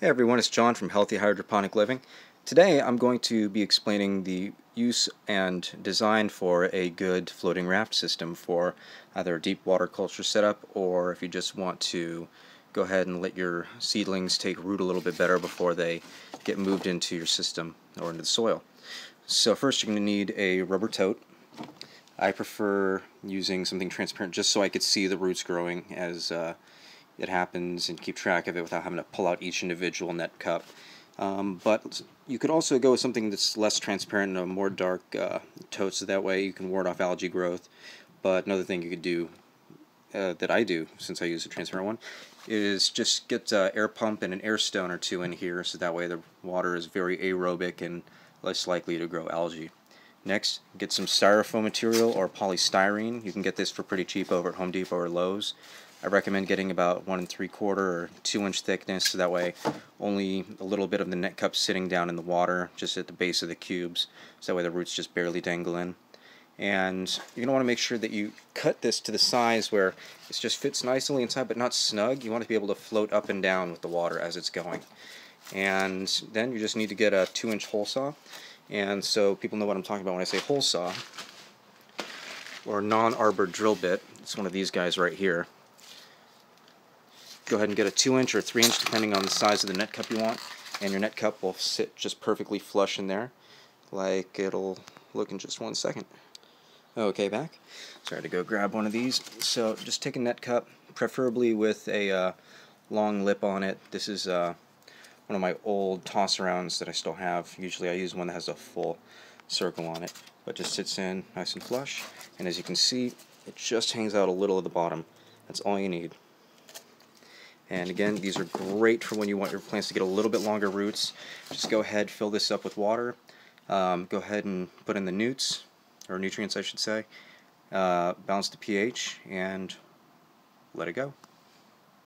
Hey everyone, it's John from Healthy Hydroponic Living. Today I'm going to be explaining the use and design for a good floating raft system for either a deep water culture setup, or if you just want to go ahead and let your seedlings take root a little bit better before they get moved into your system or into the soil. So first you're going to need a rubber tote. I prefer using something transparent just so I could see the roots growing as it happens and keep track of it without having to pull out each individual net cup. But you could also go with something that's less transparent and a more dark tote, so that way you can ward off algae growth. But another thing you could do, that I do since I use a transparent one, is just get an air pump and an air stone or two in here, so that way the water is very aerobic and less likely to grow algae. Next, get some styrofoam material or polystyrene. You can get this for pretty cheap over at Home Depot or Lowe's. I recommend getting about 1 3/4 or 2-inch thickness, so that way only a little bit of the net cup sitting down in the water just at the base of the cubes, so that way the roots just barely dangle in. And you're going to want to make sure that you cut this to the size where it just fits nicely inside but not snug. You want to be able to float up and down with the water as it's going. And then you just need to get a 2-inch hole saw. And so people know what I'm talking about when I say hole saw, or non-arbor drill bit. It's one of these guys right here. Go ahead and get a 2-inch or 3-inch depending on the size of the net cup you want, and your net cup will sit just perfectly flush in there, like it'll look in just 1 second. Okay, back. Sorry to go grab one of these. So just take a net cup, preferably with a long lip on it. This is one of my old toss-arounds that I still have. Usually I use one that has a full circle on it, but just sits in nice and flush. And as you can see, it just hangs out a little at the bottom. That's all you need. And again, these are great for when you want your plants to get a little bit longer roots. Just go ahead, fill this up with water. Go ahead and put in the nutrients, I should say. Balance the pH, and let it go.